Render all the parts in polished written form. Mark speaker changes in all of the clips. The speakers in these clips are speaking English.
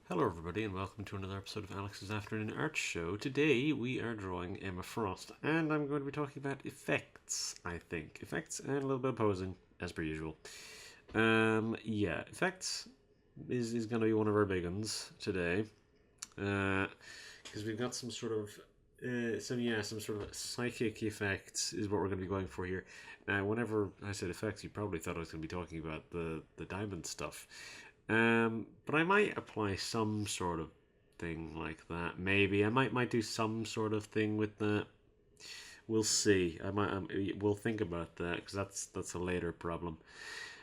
Speaker 1: Hello everybody and welcome to another episode of Alex's Afternoon Art Show. Today we are drawing Emma Frost and I'm going to be talking about effects, I think. Effects and a little bit of posing, as per usual. Effects is going to be one of our big ones today. Because we've got some sort of psychic effects is what we're going to be going for here. Now, whenever I said effects, you probably thought I was going to be talking about the diamond stuff. But I might apply some sort of thing like that. Maybe I might do some sort of thing with that. We'll see. We'll think about that because that's a later problem.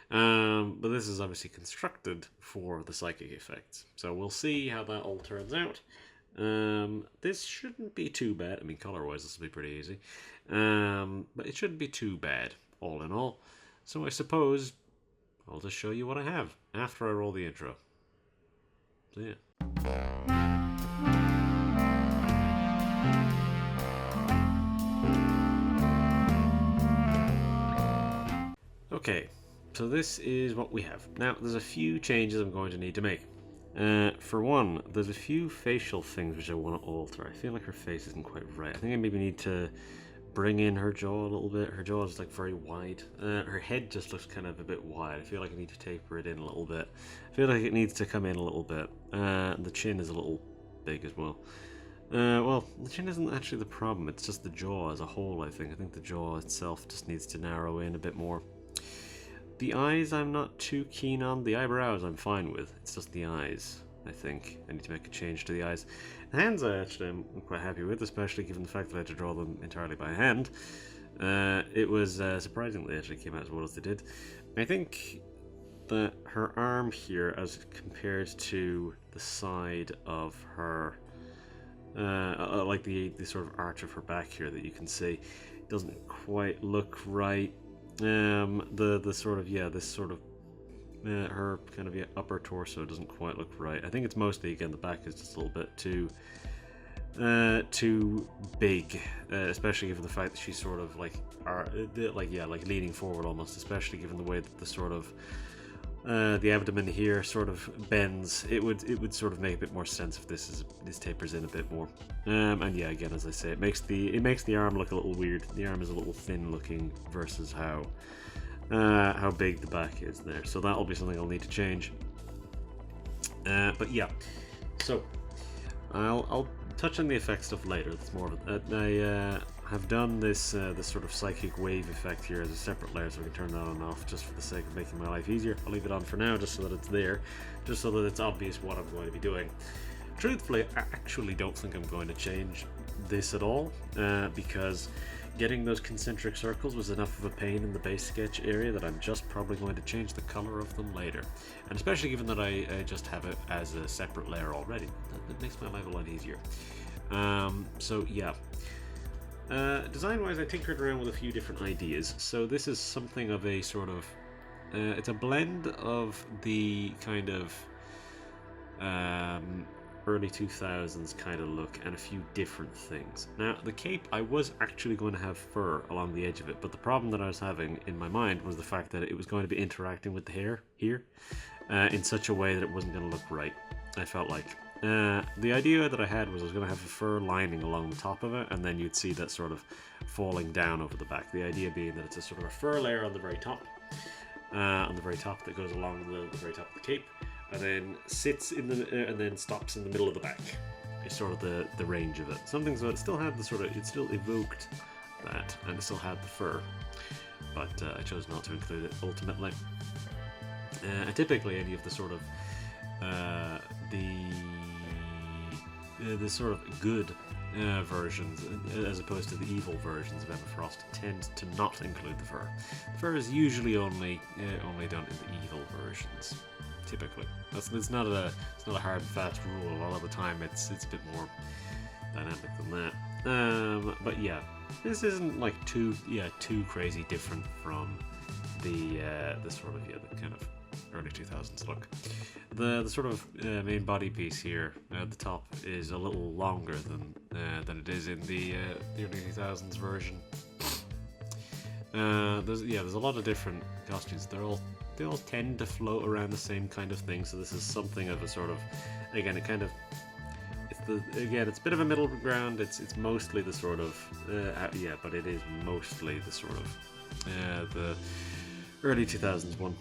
Speaker 1: But this is obviously constructed for the psychic effects, so we'll see how that all turns out. This shouldn't be too bad. I mean, color-wise, this will be pretty easy. But it shouldn't be too bad, all in all. So I suppose I'll just show you what I have after I roll the intro. So yeah. Okay, so this is what we have. Now, there's a few changes I'm going to need to make. For one, there's a few facial things which I want to alter. I feel like her face isn't quite right. I think I maybe need to bring in her jaw a little bit. Her jaw is like very wide. Her head just looks kind of a bit wide. I feel like I need to taper it in a little bit. I feel like it needs to come in a little bit. The chin is a little big as well. Well, the chin isn't actually the problem. It's just the jaw as a whole, I think. I think the jaw itself just needs to narrow in a bit more. The eyes I'm not too keen on. The eyebrows I'm fine with. It's just the eyes, I think. I need to make a change to the eyes. The hands I actually am quite happy with, especially given the fact that I had to draw them entirely by hand. It was surprisingly actually came out as well as they did. I think that her arm here, as compared to the side of her, like the sort of arch of her back here that you can see, doesn't quite look right. The sort of this sort of her kind of upper torso doesn't quite look right. I think it's mostly, again, the back is just a little bit too big, especially given the fact that she's sort of like leaning forward almost, especially given the way that the sort of the abdomen here sort of bends. It would sort of make a bit more sense if this tapers in a bit more. And yeah, again, as I say, it makes the arm look a little weird. The arm is a little thin looking versus how big the back is there. So that'll be something I'll need to change. But yeah, so I'll touch on the effect stuff later. That's more of it. I have done this sort of psychic wave effect here as a separate layer, so I can turn that on and off just for the sake of making my life easier. I'll leave it on for now just so that it's there, just so that it's obvious what I'm going to be doing. Truthfully, I actually don't think I'm going to change this at all, because getting those concentric circles was enough of a pain in the base sketch area that I'm just probably going to change the color of them later. And especially given that I just have it as a separate layer already, that makes my life a lot easier. So yeah. Design-wise, I tinkered around with a few different ideas. So this is something of a sort of... it's a blend of the kind of early 2000s kind of look and a few different things. Now, the cape, I was actually going to have fur along the edge of it, but the problem that I was having in my mind was the fact that it was going to be interacting with the hair here in such a way that it wasn't going to look right, I felt like. The idea that I had was I was going to have a fur lining along the top of it, and then you'd see that sort of falling down over the back. The idea being that it's a sort of a fur layer on the very top, that goes along the very top of the cape, and then sits in the and then stops in the middle of the back. Is sort of the range of it. Something so it still had the sort of, it still evoked that, and it still had the fur, but I chose not to include it ultimately. And typically any of the sort of the sort of good versions, as opposed to the evil versions of Emma Frost, tend to not include the fur. The fur is usually only done in the evil versions. Typically, it's not a hard and fast rule. A lot of the time, it's a bit more dynamic than that. But yeah, this isn't like too crazy different from the sort of the kind of early 2000s look. The sort of main body piece here at the top is a little longer than it is in the early 2000s version. There's a lot of different costumes. They're all they all tend to float around the same kind of thing. So this is something of a sort of, again, it kind of, it's a bit of a middle ground. It's mostly the sort of yeah, but it is mostly the sort of the early 2000s one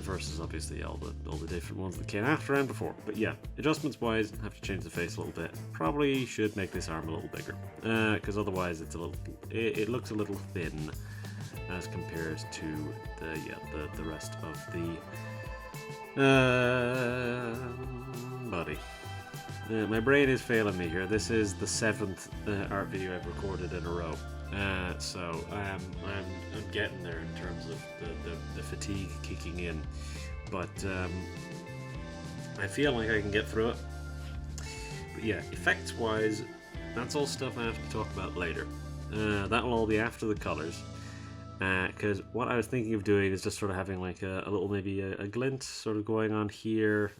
Speaker 1: versus obviously all the different ones that came after and before. But yeah, adjustments wise, have to change the face a little bit. Probably should make this arm a little bigger because otherwise it looks a little thin as compared to the rest of the body. My brain is failing me here. This is the 7th art video I've recorded in a row, so I'm getting there in terms of the fatigue kicking in, but I feel like I can get through it. But yeah, effects wise, that's all stuff I have to talk about later. That will all be after the colors, because what I was thinking of doing is just sort of having like a little, maybe a glint sort of going on here,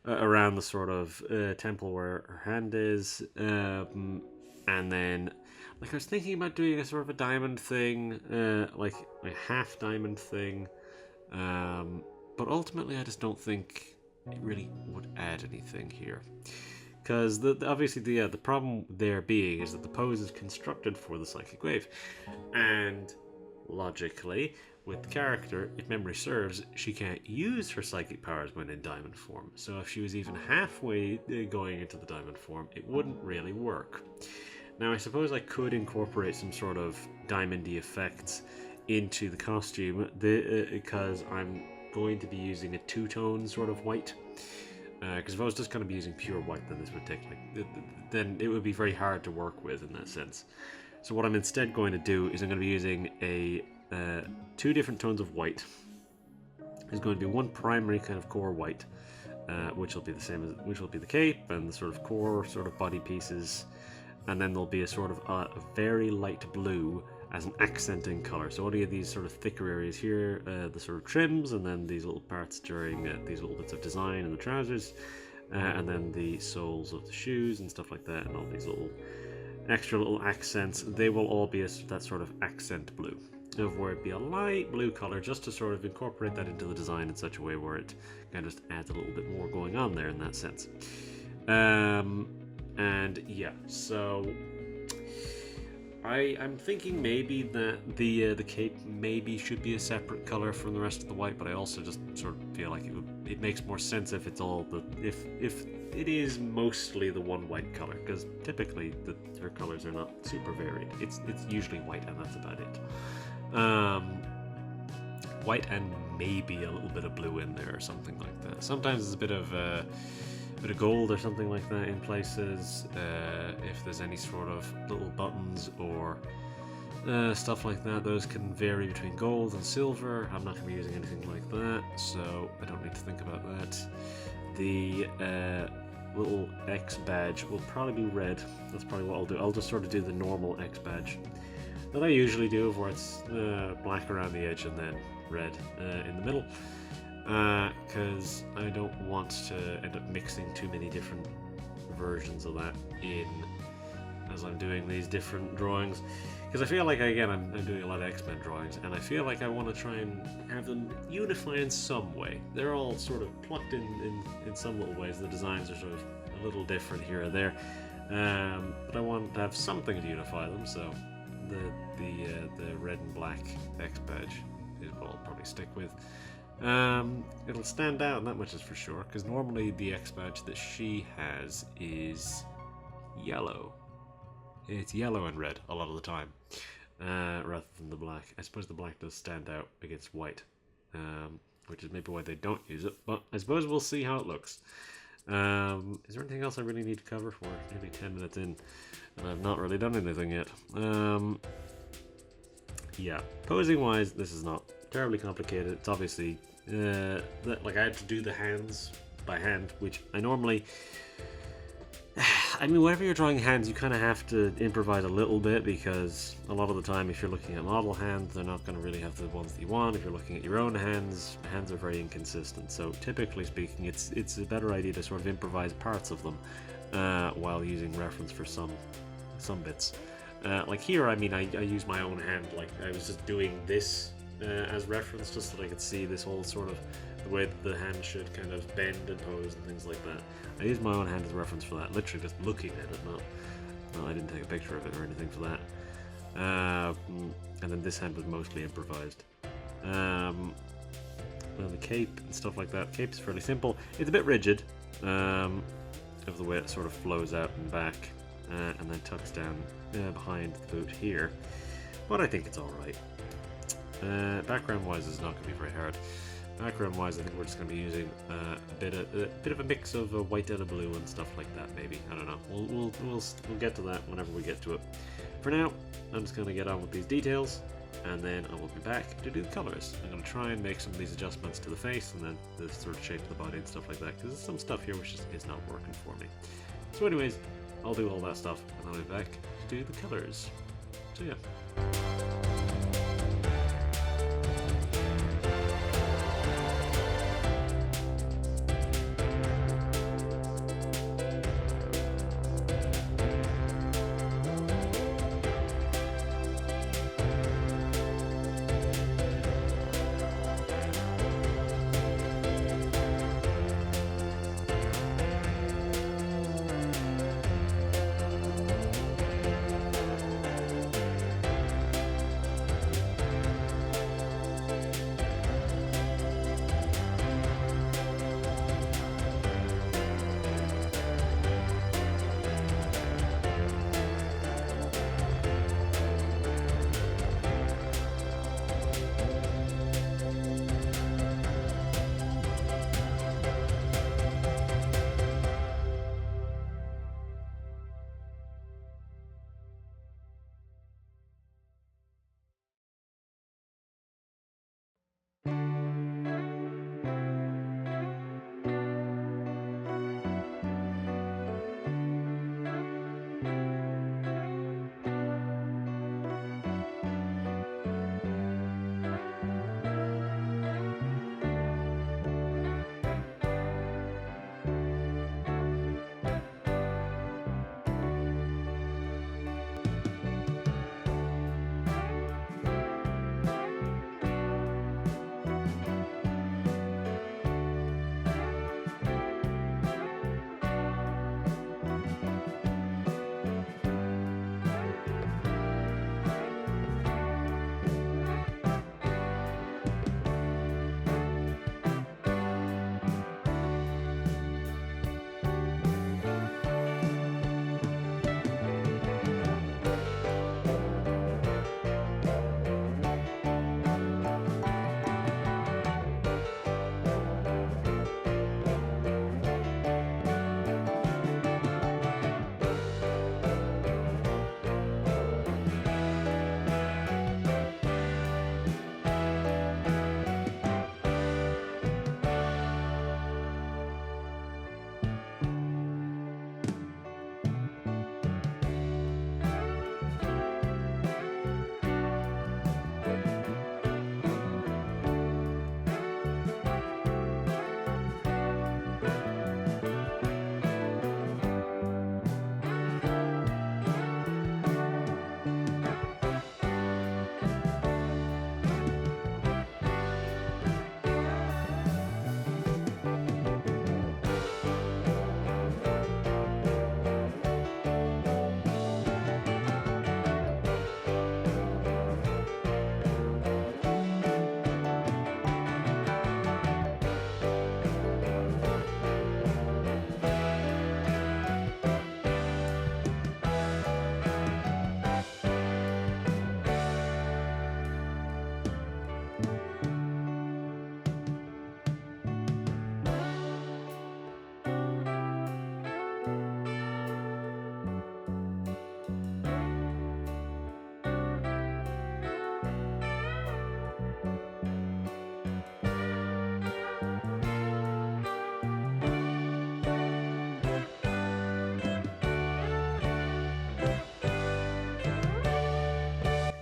Speaker 1: around the sort of temple where her hand is, and then like I was thinking about doing a sort of a diamond thing, like a half diamond thing, but ultimately I just don't think it really would add anything here, because obviously the problem there being is that the pose is constructed for the psychic wave, and logically, with the character, if memory serves, she can't use her psychic powers when in diamond form. So if she was even halfway going into the diamond form, it wouldn't really work. Now, I suppose I could incorporate some sort of diamondy effects into the costume, because I'm going to be using a two-tone sort of white. Because if I was just going to be using pure white, then this would take then it would be very hard to work with in that sense. So what I'm instead going to do is I'm going to be using two different tones of white. There's going to be one primary kind of core white, which will be the same as, which will be the cape and the sort of core sort of body pieces, and then there'll be a sort of a very light blue as an accenting color. So any of these sort of thicker areas here, the sort of trims, and then these little parts during these little bits of design in the trousers, and then the soles of the shoes and stuff like that, and all these little extra little accents, they will all be that sort of accent blue, of where it'd be a light blue color, just to sort of incorporate that into the design in such a way where it kind of just adds a little bit more going on there in that sense. And yeah, so I'm thinking maybe that the cape maybe should be a separate color from the rest of the white, but I also just sort of feel like it makes more sense if it's all if it is mostly the one white color, because typically her colors are not super varied. It's usually white and that's about it. White and maybe a little bit of blue in there or something like that. Sometimes it's a bit of gold or something like that in places, if there's any sort of little buttons or stuff like that. Those can vary between gold and silver. I'm not going to be using anything like that, so I don't need to think about that. The little X badge will probably be red. That's probably what I'll do. I'll just sort of do the normal X badge that I usually do, where it's black around the edge and then red in the middle, because I don't want to end up mixing too many different versions of that in as I'm doing these different drawings, because I feel like, again, I'm doing a lot of X-Men drawings, and I feel like I want to try and have them unify in some way. They're all sort of plucked in some little ways. The designs are sort of a little different here or there, but I want to have something to unify them, so the red and black X badge is what I'll probably stick with. It'll stand out, and that much is for sure, because normally the X badge that she has is yellow. It's yellow and red a lot of the time, rather than the black. I suppose the black does stand out against white, which is maybe why they don't use it, but I suppose we'll see how it looks. Is there anything else I really need to cover for nearly 10 minutes in, and I've not really done anything yet? Yeah, posing wise, this is not terribly complicated. It's obviously like I had to do the hands by hand, which I normally, I mean, whenever you're drawing hands, you kind of have to improvise a little bit, because a lot of the time, if you're looking at model hands, they're not going to really have the ones that you want. If you're looking at your own hands, hands are very inconsistent. So typically speaking, it's a better idea to sort of improvise parts of them while using reference for some bits. Like here, I mean, I use my own hand. Like I was just doing this as reference, just so that I could see this whole sort of the way that the hand should kind of bend and pose and things like that. I used my own hand as a reference for that, literally just looking at it, no, I didn't take a picture of it or anything for that. And then this hand was mostly improvised. And the cape and stuff like that. Cape is fairly simple. It's a bit rigid, of the way it sort of flows out and back, and then tucks down behind the boot here. But I think it's alright. Background-wise, it's not going to be very hard. Background-wise, I think we're just going to be using a bit of a mix of white and a blue and stuff like that. Maybe, I don't know. We'll get to that whenever we get to it. For now, I'm just going to get on with these details, and then I will be back to do the colours. I'm going to try and make some of these adjustments to the face and then the sort of shape of the body and stuff like that, because there's some stuff here which just is not working for me. So, anyways, I'll do all that stuff, and I'll be back to do the colours. So yeah.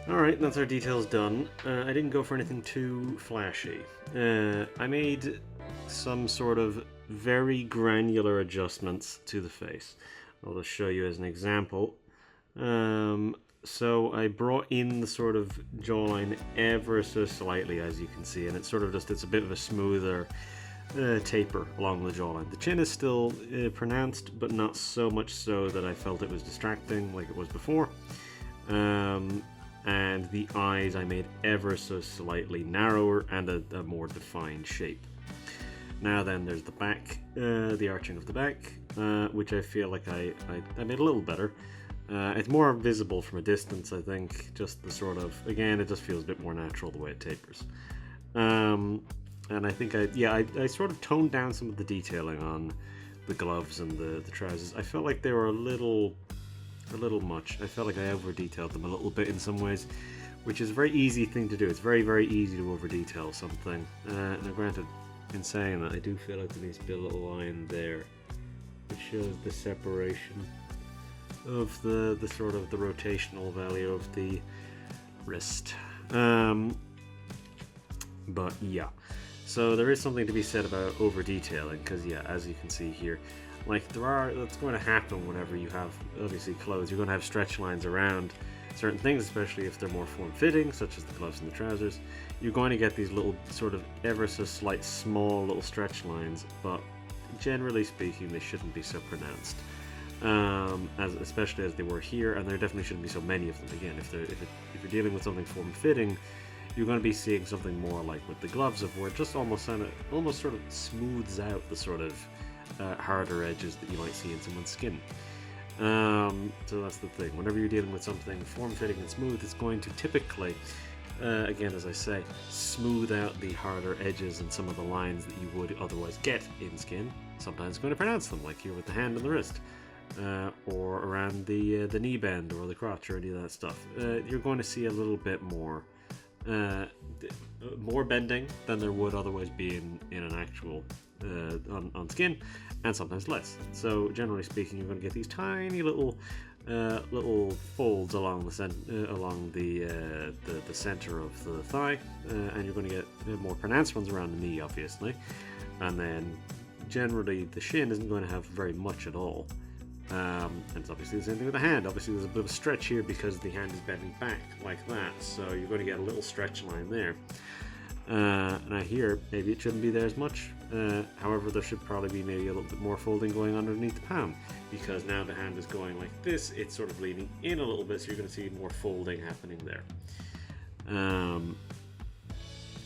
Speaker 1: Alright, that's our details done. I didn't go for anything too flashy. I made some sort of very granular adjustments to the face. I'll just show you as an example. So I brought in the sort of jawline ever so slightly, as you can see, and it's sort of just, it's a bit of a smoother taper along the jawline. The chin is still pronounced, but not so much so that I felt it was distracting like it was before. And the eyes I made ever so slightly narrower and a more defined shape. Now then, there's the back, the arching of the back, which I feel like I made a little better. It's more visible from a distance, I think. Just the sort of, again, it just feels a bit more natural the way it tapers. And I think I sort of toned down some of the detailing on the gloves and the trousers. I felt like they were a little much. I felt like I over detailed them a little bit in some ways, which is a very easy thing to do. It's very, very easy to over detail something. Now granted, in saying that, I do feel like there needs to be a little line there which shows the separation of the sort of the rotational value of the wrist. But yeah, so there is something to be said about over detailing, because yeah, as you can see here, like that's going to happen whenever you have obviously clothes. You're going to have stretch lines around certain things, especially if they're more form-fitting, such as the gloves and the trousers. You're going to get these little sort of ever so slight small little stretch lines, but generally speaking they shouldn't be so pronounced, especially as they were here, and there definitely shouldn't be so many of them. Again, if you're dealing with something form-fitting, you're going to be seeing something more like with the gloves, of where it just almost sort of smooths out the sort of harder edges that you might see in someone's skin. So that's the thing. Whenever you're dealing with something form-fitting and smooth, it's going to typically, again, as I say, smooth out the harder edges and some of the lines that you would otherwise get in skin. Sometimes it's going to pronounce them, like here with the hand and the wrist, or around the knee bend or the crotch or any of that stuff. You're going to see a little bit more bending than there would otherwise be in an actual on skin, and sometimes less. So generally speaking, you're going to get these tiny little folds along the center of the thigh, and you're going to get more pronounced ones around the knee, obviously, and then generally the shin isn't going to have very much at all. And it's obviously the same thing with the hand. Obviously there's a bit of a stretch here because the hand is bending back like that, so you're going to get a little stretch line there. Now here, maybe it shouldn't be there as much. However, there should probably be maybe a little bit more folding going underneath the palm, because now the hand is going like this, it's sort of leaning in a little bit, so you're going to see more folding happening there. And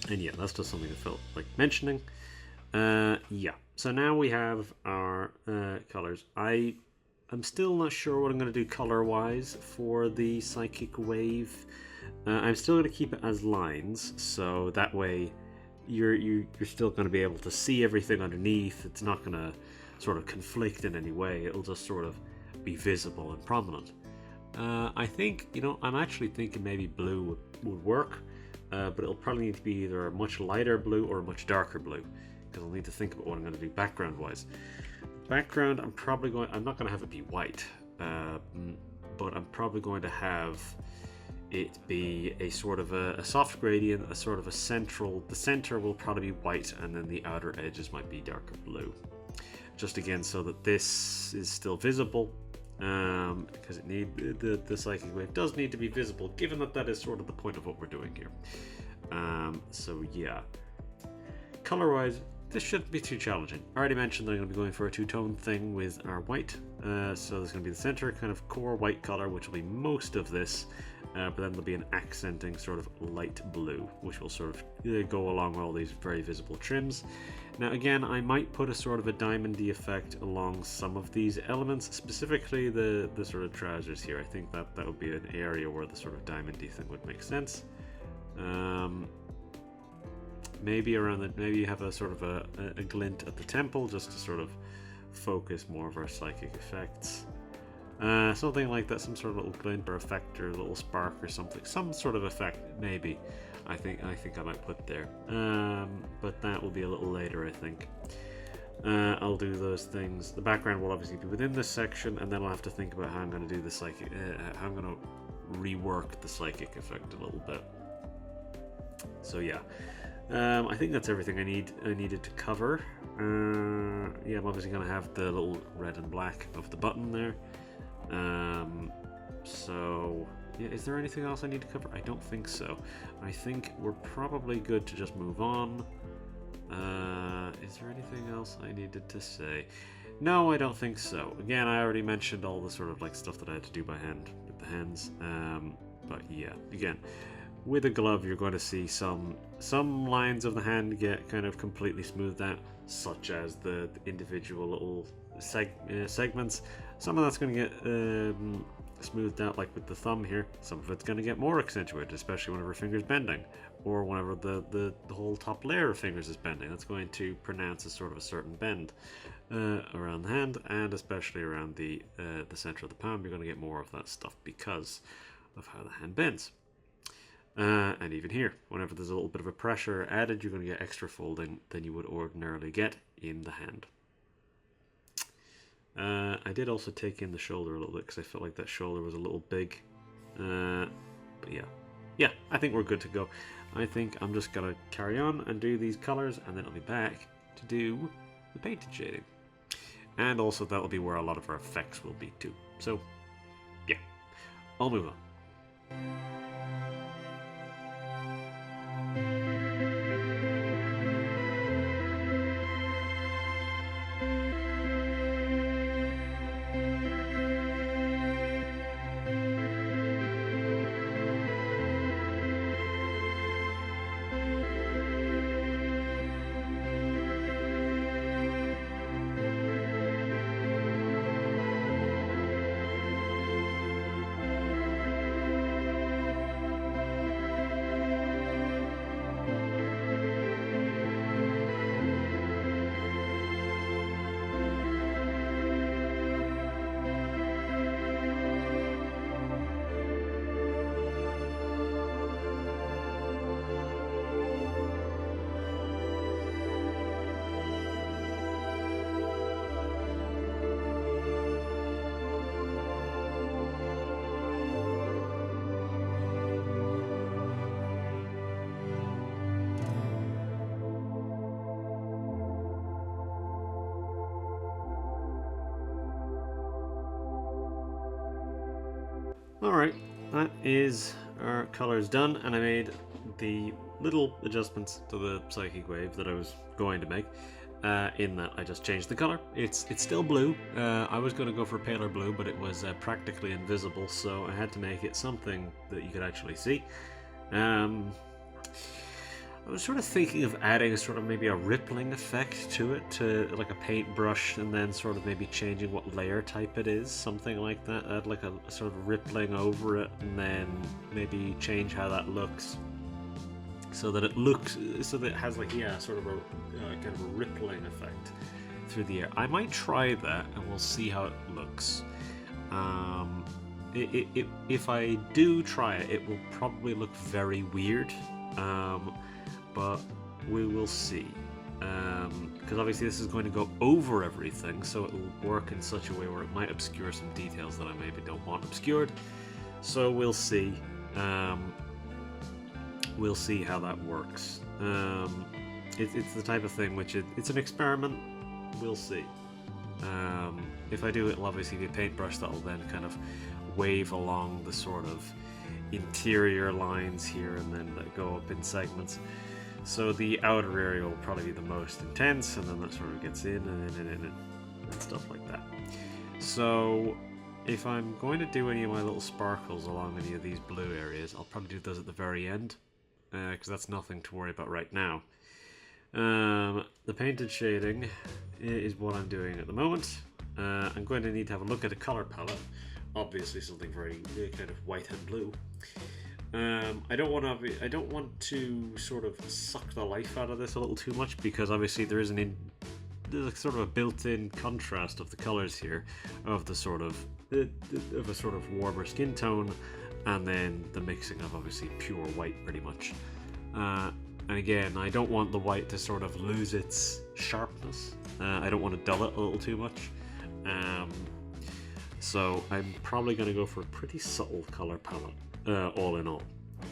Speaker 1: yeah, that's just something I felt like mentioning. Yeah, so now we have our colors. I'm still not sure what I'm going to do color-wise for the Psychic Wave. I'm still going to keep it as lines, so that way you're still going to be able to see everything underneath. It's not going to sort of conflict in any way. It'll just sort of be visible and prominent. I think, I'm actually thinking maybe blue would work, but it'll probably need to be either a much lighter blue or a much darker blue, because I'll need to think about what I'm going to do background-wise. Background, I'm not going to have it be white, but I'm probably going to have it be a sort of a soft gradient, a sort of a central. The center will probably be white, and then the outer edges might be darker blue. Just again, so that this is still visible, because the Psychic Wave does need to be visible, given that is sort of the point of what we're doing here. So yeah, color-wise, this shouldn't be too challenging. I already mentioned that I'm going to be going for a two-tone thing with our white. So there's going to be the center kind of core white color, which will be most of this, but then there'll be an accenting sort of light blue, which will sort of go along with all these very visible trims. Now again, I might put a sort of a diamondy effect along some of these elements, specifically the sort of trousers here. I think that would be an area where the sort of diamondy thing would make sense. Maybe you have a sort of a glint at the temple, just to sort of focus more of our psychic effects. Something like that, some sort of little glint or effect or a little spark or something, some sort of effect maybe. I think I might put there, but that will be a little later, I think. I'll do those things. The background will obviously be within this section, and then I'll have to think about how I'm going to do the psychic, how I'm going to rework the psychic effect a little bit. So yeah. I think that's everything I needed to cover. Yeah, I'm obviously going to have the little red and black of the button there. So Yeah, is there anything else I need to cover? I don't think so. I think we're probably good to just move on. Is there anything else I needed to say? No, I don't think so. Again, I already mentioned all the sort of like stuff that I had to do by hand with the hands. But yeah, again, with a glove, you're going to see some lines of the hand get kind of completely smoothed out, such as the individual little segments. Some of that's going to get smoothed out, like with the thumb here. Some of it's going to get more accentuated, especially whenever a finger's bending, or whenever the whole top layer of fingers is bending. That's going to pronounce as sort of a certain bend around the hand, and especially around the center of the palm. You're going to get more of that stuff because of how the hand bends. And even here, whenever there's a little bit of a pressure added, you're going to get extra folding than you would ordinarily get in the hand. I did also take in the shoulder a little bit because I felt like that shoulder was a little big. But yeah, I think we're good to go. I think I'm just going to carry on and do these colors, and then I'll be back to do the painted shading. And also that'll be where a lot of our effects will be too. So yeah, I'll move on. Alright, that is our colors done, and I made the little adjustments to the psychic wave that I was going to make. In that I just changed the color. It's still blue. I was going to go for paler blue, but it was practically invisible, so I had to make it something that you could actually see. I was sort of thinking of adding a sort of maybe a rippling effect to it, to like a paintbrush, and then sort of maybe changing what layer type it is, something like that. Add like a sort of rippling over it, and then maybe change how that looks, so that it looks, so that it has like, yeah, sort of a kind of a rippling effect through the air. I might try that, and we'll see how it looks. If I do try it, it will probably look very weird. But we will see, because obviously this is going to go over everything, so it will work in such a way where it might obscure some details that I maybe don't want obscured. So we'll see. We'll see how that works. It's the type of thing which it's an experiment. We'll see. If I do, it'll obviously be a paintbrush that'll then kind of wave along the sort of interior lines here, and then go up in segments. So the outer area will probably be the most intense, and then that sort of gets in and stuff like that. So if I'm going to do any of my little sparkles along any of these blue areas, I'll probably do those at the very end, because that's nothing to worry about right now. The painted shading is what I'm doing at the moment. I'm going to need to have a look at a color palette. Obviously something very kind of white and blue. I don't want to sort of suck the life out of this a little too much, because obviously there's a sort of a built-in contrast of the colors here, of the sort of a sort of warmer skin tone, and then the mixing of obviously pure white pretty much. And again, I don't want the white to sort of lose its sharpness. I don't want to dull it a little too much. So I'm probably going to go for a pretty subtle color palette, all in all.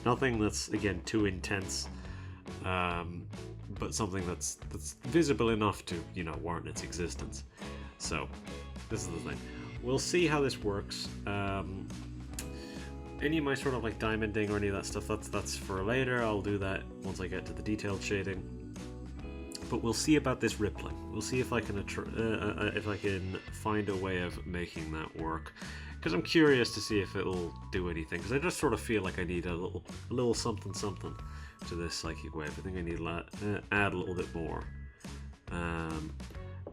Speaker 1: Nothing that's, again, too intense, but something that's visible enough to, you know, warrant its existence. So this is the thing. We'll see how this works. any of my sort of like diamonding or any of that stuff, that's for later. I'll do that once I get to the detailed shading. But we'll see about this rippling. We'll see if I can find a way of making that work, because I'm curious to see if it'll do anything. Because I just sort of feel like I need a little something to this psychic wave. I think I need to add a little bit more.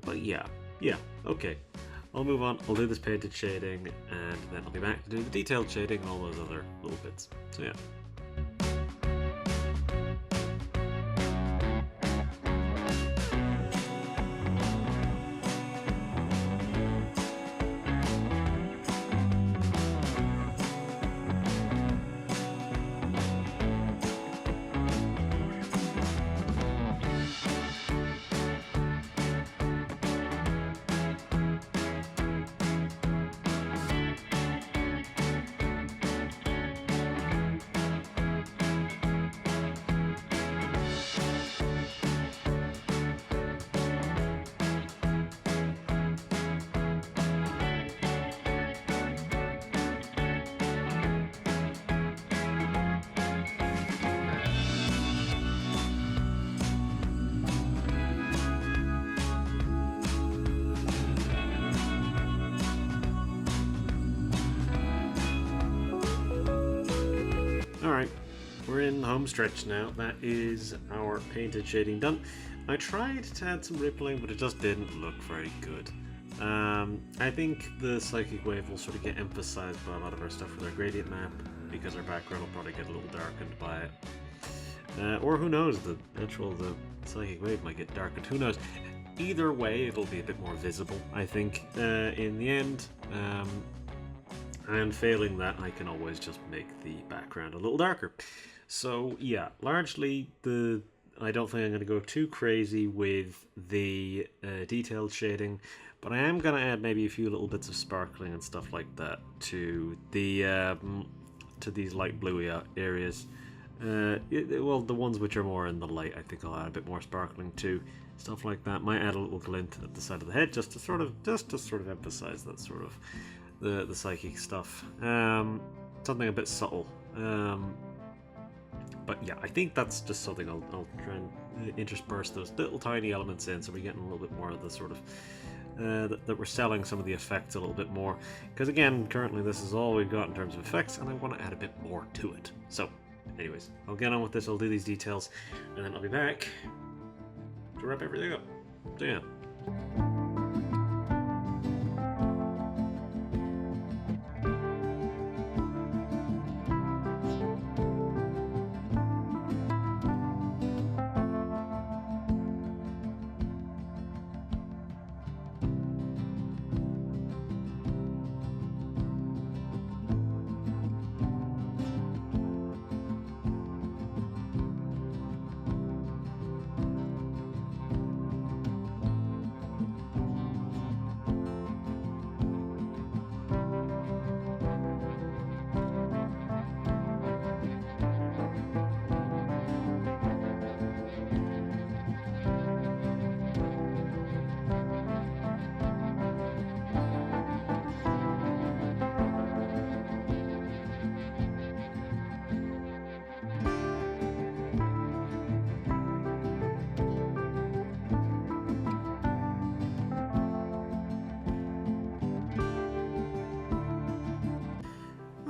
Speaker 1: But yeah, okay. I'll move on, I'll do this painted shading, and then I'll be back to do the detailed shading and all those other little bits. So yeah. Alright, we're in the home stretch now. That is our painted shading done. I tried to add some rippling, but it just didn't look very good. I think the psychic wave will sort of get emphasized by a lot of our stuff with our gradient map, because our background will probably get a little darkened by it. Or who knows, the psychic wave might get darkened, who knows. Either way, it'll be a bit more visible, I think, in the end. And failing that, I can always just make the background a little darker. So yeah, largely I don't think I'm going to go too crazy with the detailed shading, but I am going to add maybe a few little bits of sparkling and stuff like that to the to these light bluey areas. Well, the ones which are more in the light, I think I'll add a bit more sparkling too. Stuff like that might add a little glint at the side of the head, just to sort of emphasize that sort of the psychic stuff. Something a bit subtle. But yeah, I think that's just something I'll try and intersperse those little tiny elements in, so we're getting a little bit more of the sort of that we're selling some of the effects a little bit more. Because again, currently this is all we've got in terms of effects, and I want to add a bit more to it. So, anyways, I'll get on with this. I'll do these details, and then I'll be back to wrap everything up. So yeah.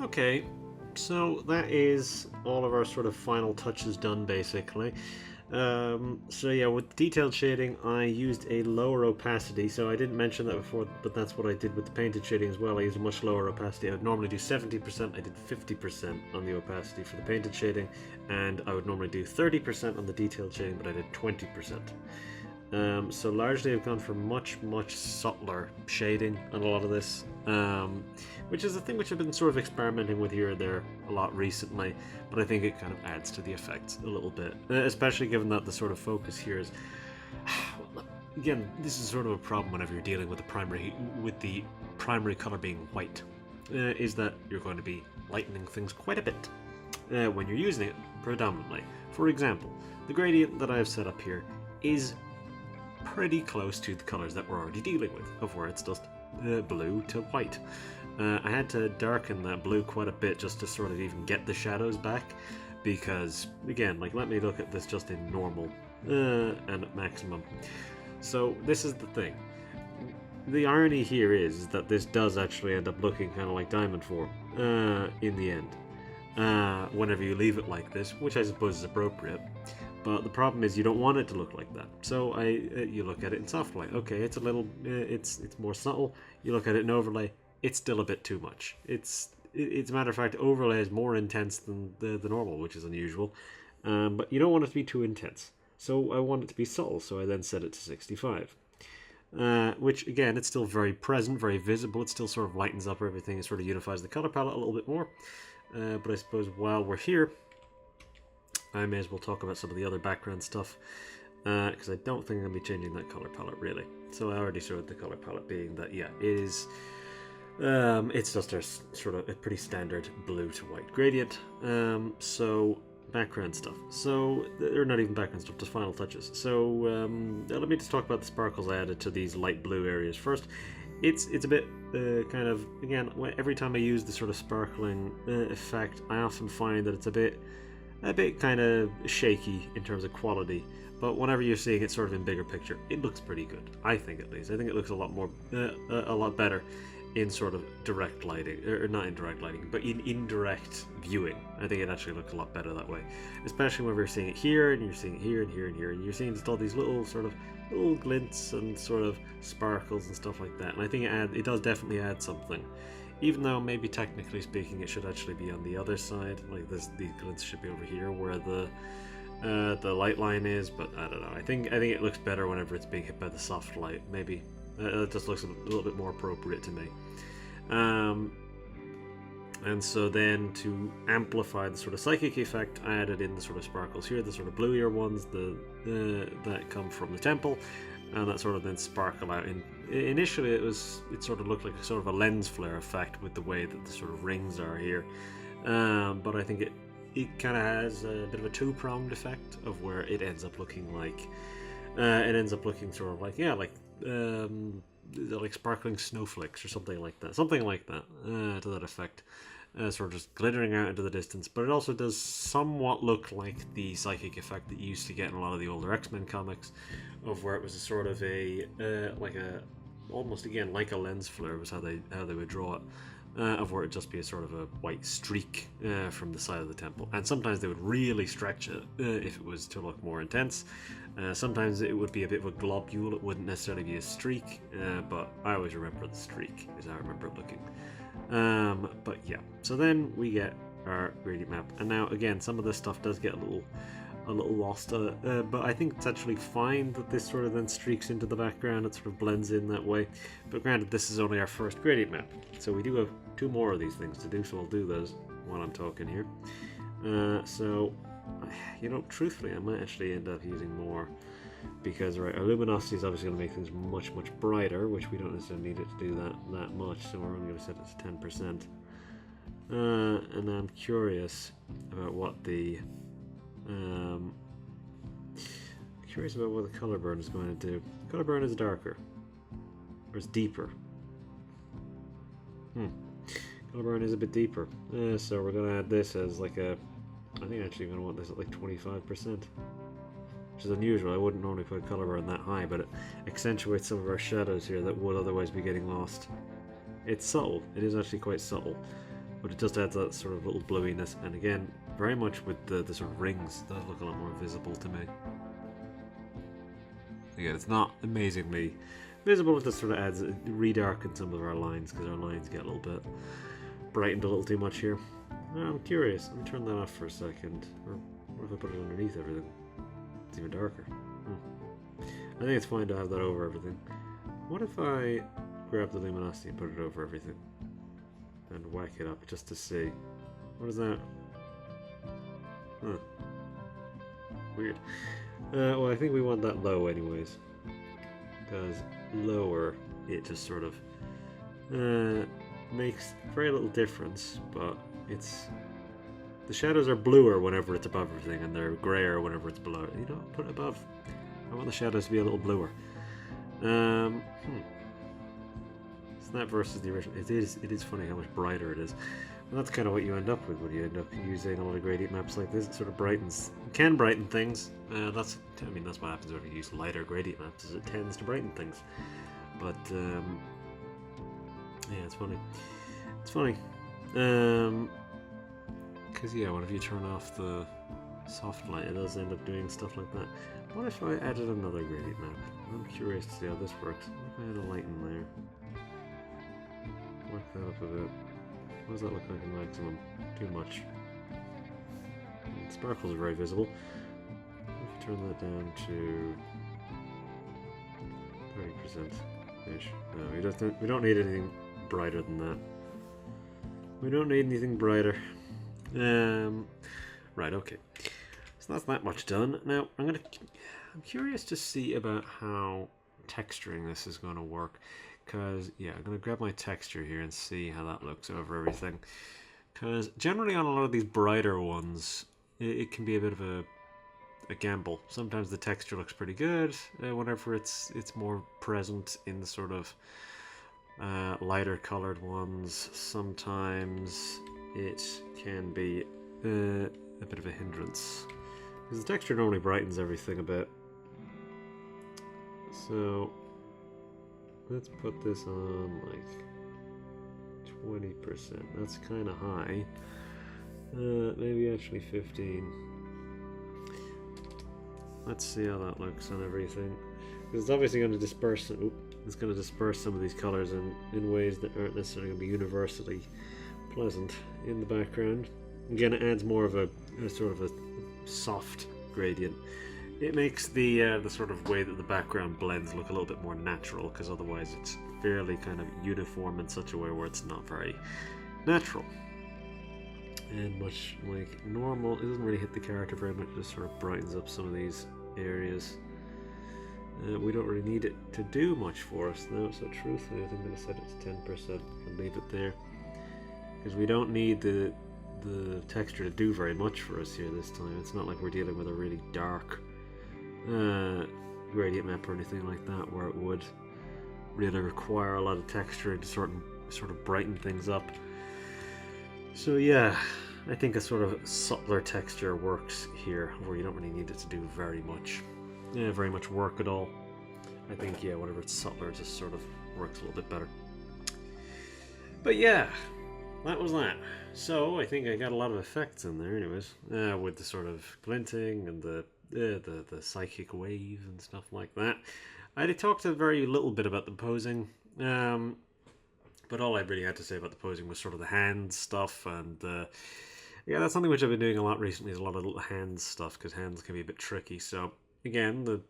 Speaker 1: Okay, so that is all of our sort of final touches done, basically. So yeah, with detailed shading, I used a lower opacity. So I didn't mention that before, but that's what I did with the painted shading as well. I used a much lower opacity. I would normally do 70%. I did 50% on the opacity for the painted shading, and I would normally do 30% on the detailed shading, but I did 20%. So largely I've gone for much subtler shading on a lot of this, which is a thing which I've been sort of experimenting with here and there a lot recently, but I think it kind of adds to the effects a little bit, especially given that the sort of focus here is, again, this is sort of a problem whenever you're dealing with the primary color being white, is that you're going to be lightening things quite a bit when you're using it predominantly. For example, the gradient that I've set up here is pretty close to the colors that we're already dealing with, of where it's just blue to white. I had to darken that blue quite a bit just to sort of even get the shadows back, because again, like, let me look at this just in normal and at maximum. So this is the thing. The irony here is that this does actually end up looking kind of like diamond form in the end, whenever you leave it like this, which I suppose is appropriate. But the problem is you don't want it to look like that. So you look at it in soft light. Okay, it's a little, it's more subtle. You look at it in overlay. It's still a bit too much. It's a matter of fact, overlay is more intense than the normal, which is unusual. But you don't want it to be too intense. So I want it to be subtle. So I then set it to 65. Which again, it's still very present, very visible. It still sort of lightens up everything. It sort of unifies the color palette a little bit more. But I suppose while we're here, I may as well talk about some of the other background stuff, because I don't think I'm going to be changing that color palette really. So I already showed the color palette being that, yeah, it is, it's just a sort of a pretty standard blue to white gradient. So background stuff. So they're not even background stuff, just final touches. So let me just talk about the sparkles I added to these light blue areas first. It's a bit kind of, again, every time I use the sort of sparkling effect, I often find that it's a bit kind of shaky in terms of quality, but whenever you're seeing it sort of in bigger picture, it looks pretty good. I think, at least. I think it looks a lot more, a lot better in sort of direct lighting, or not in direct lighting, but in indirect viewing. I think it actually looks a lot better that way, especially when we're seeing it here, and you're seeing it here, and here, and here, and you're seeing just all these little sort of little glints and sort of sparkles and stuff like that. And I think it does definitely add something. Even though maybe technically speaking it should actually be on the other side, like these glints should be over here where the light line is, but I don't know. I think it looks better whenever it's being hit by the soft light. Maybe it just looks a little bit more appropriate to me. And so then to amplify the sort of psychic effect, I added in the sort of sparkles here, the sort of bluier ones, that come from the temple, and that sort of then sparkle out. Initially it sort of looked like a sort of a lens flare effect with the way that the sort of rings are here, but I think it kind of has a bit of a two-pronged effect of where it ends up looking like sort of like, yeah, like sparkling snowflakes or something like that, to that effect. Sort of just glittering out into the distance, but it also does somewhat look like the psychic effect that you used to get in a lot of the older X-Men comics, of where it was a sort of almost again like a lens flare was how they would draw it, of where it'd just be a sort of a white streak from the side of the temple. And sometimes they would really stretch it if it was to look more intense. Sometimes it would be a bit of a globule, it wouldn't necessarily be a streak, but I always remember the streak is how I remember it looking. But yeah, so then we get our gradient map, and now again some of this stuff does get a little lost, but I think it's actually fine that this sort of then streaks into the background. It sort of blends in that way. But granted, this is only our first gradient map, so we do have two more of these things to do, so I'll do those while I'm talking here. So, you know, truthfully, I might actually end up using more, because our luminosity is obviously going to make things much brighter, which we don't necessarily need it to do that much, so we're only going to set it to 10%. And I'm curious about what the color burn is going to do. Color burn is darker, or it's deeper. Color burn is a bit deeper. So we're going to add this as like I think actually I'm going to want this at like 25%. Which is unusual. I wouldn't normally put color burn that high, but it accentuates some of our shadows here that would otherwise be getting lost. It's subtle. It is actually quite subtle, but it just adds that sort of little bluiness, and again, very much with the sort of rings, that look a lot more visible to me. Again, it's not amazingly visible, it just sort of adds, redarkens some of our lines, because our lines get a little bit brightened a little too much here. I'm curious. Let me turn that off for a second. Or what if I put it underneath everything? It's even darker. I think it's fine to have that over everything. What if I grab the luminosity and put it over everything and whack it up just to see? What is that? Weird. Well, I think we want that low anyways, because lower it just sort of makes very little difference, but the shadows are bluer whenever it's above everything, and they're grayer whenever it's below it. You know, put it above. I want the shadows to be a little bluer. that versus the original. It is funny how much brighter it is. And that's kind of what you end up with when you end up using a lot of gradient maps like this. It sort of brightens, can brighten things. That's what happens when you use lighter gradient maps, is it tends to brighten things. But yeah, it's funny. It's funny. Because yeah, whenever you turn off the soft light, it does end up doing stuff like that. What if I added another gradient map? I'm curious to see how this works. What if I had a light in there? Work that up a bit. What does that look like in maximum? Too much. The sparkles are very visible. If you turn that down to 30%-ish. No, we don't need anything brighter than that. We don't need anything brighter. Right, okay. So that's that much done. Now I'm curious to see about how texturing this is going to work. Because, yeah, I'm going to grab my texture here and see how that looks over everything. Because generally on a lot of these brighter ones, it can be a bit of a gamble. Sometimes the texture looks pretty good whenever it's more present in the sort of lighter colored ones. Sometimes it can be a bit of a hindrance. Because the texture normally brightens everything a bit. So let's put this on like 20%. That's kind of high. Maybe actually 15. Let's see how that looks on everything. Because it's obviously going to disperse. It's going to disperse some of these colors in ways that aren't necessarily going to be universally pleasant in the background. Again, it adds more of a sort of a soft gradient. It makes the sort of way that the background blends look a little bit more natural, because otherwise it's fairly kind of uniform in such a way where it's not very natural. And much like normal, it doesn't really hit the character very much, just sort of brightens up some of these areas. We don't really need it to do much for us now, so truthfully I think I'm going to set it to 10% and leave it there. Because we don't need the texture to do very much for us here this time. It's not like we're dealing with a really dark gradient map or anything like that, where it would really require a lot of texture to sort of brighten things up. So yeah, I think a sort of subtler texture works here, where you don't really need it to do very much work at all. I think, yeah, whenever it's subtler, it just sort of works a little bit better. But yeah, that was that. So I think I got a lot of effects in there anyways, with the sort of glinting and the psychic wave and stuff like that. I talked a very little bit about the posing, but all I really had to say about the posing was sort of the hand stuff, and yeah, that's something which I've been doing a lot recently, is a lot of little hand stuff, because hands can be a bit tricky. So again, the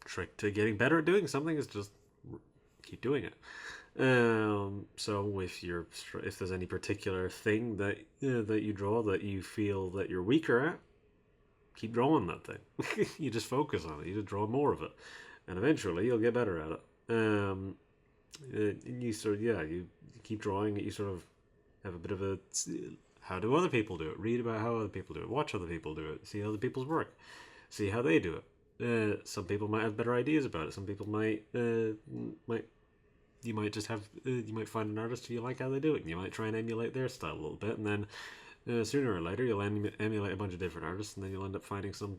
Speaker 1: trick to getting better at doing something is just keep doing it. So if there's any particular thing that you draw that you feel that you're weaker at, keep drawing that thing. You just focus on it. You just draw more of it, and eventually you'll get better at it. You keep drawing it. You sort of have a bit of a, how do other people do it? Read about how other people do it. Watch other people do it. See other people's work. See how they do it. Some people might have better ideas about it. Some people might you might just have you might find an artist who you like how they do it, and you might try and emulate their style a little bit, and then sooner or later you'll emulate a bunch of different artists, and then you'll end up finding some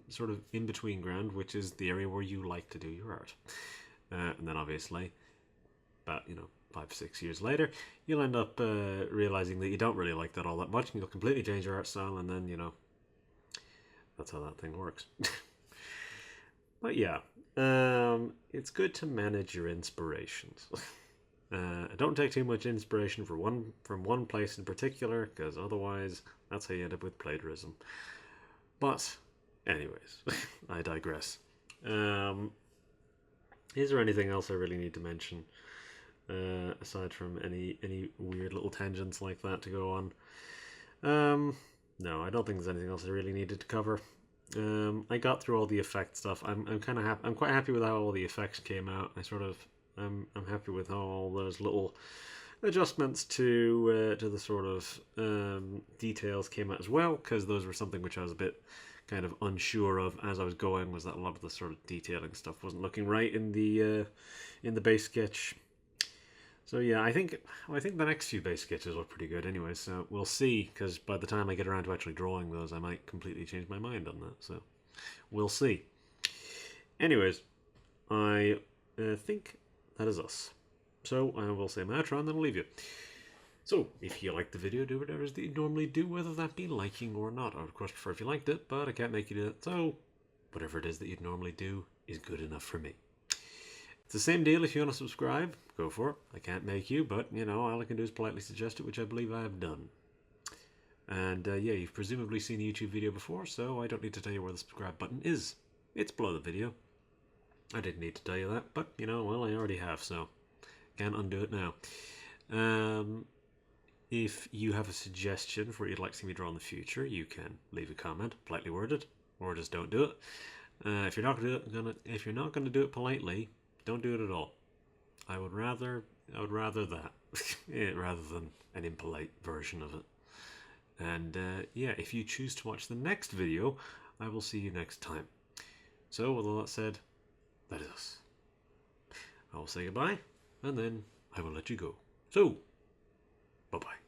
Speaker 1: sort of in-between ground, which is the area where you like to do your art. And then obviously, about 5-6 years later, you'll end up realizing that you don't really like that all that much, and you'll completely change your art style, and then that's how that thing works. But yeah, it's good to manage your inspirations. Don't take too much inspiration from one place in particular, because otherwise that's how you end up with plagiarism. But anyways, I digress. Is there anything else I really need to mention, aside from any weird little tangents like that to go on? No, I don't think there's anything else I really needed to cover. I got through all the effect stuff. I'm kind of I'm quite happy with how all the effects came out. I'm happy with how all those little adjustments to the sort of details came out as well, because those were something which I was a bit kind of unsure of as I was going, was that a lot of the sort of detailing stuff wasn't looking right in the base sketch. So yeah, I think the next few base sketches look pretty good anyway. So we'll see, because by the time I get around to actually drawing those, I might completely change my mind on that. So we'll see. Anyways, I think that is us. So I will say my outro and then I'll leave you. So, if you liked the video, do whatever it is that you normally do, whether that be liking or not. I would, of course, prefer if you liked it, but I can't make you do that. So, whatever it is that you'd normally do is good enough for me. It's the same deal if you want to subscribe, go for it. I can't make you, but, you know, all I can do is politely suggest it, which I believe I have done. And, yeah, you've presumably seen a YouTube video before, so I don't need to tell you where the subscribe button is. It's below the video. I didn't need to tell you that, but, you know, well, I already have, so can't undo it now. If you have a suggestion for what you'd like to see me draw in the future, you can leave a comment, politely worded, or just don't do it. If you're not going to do it politely, don't do it at all. I would rather that rather than an impolite version of it. And yeah, if you choose to watch the next video, I will see you next time. So with all that said, that is us. I will say goodbye, and then I will let you go. So, bye-bye.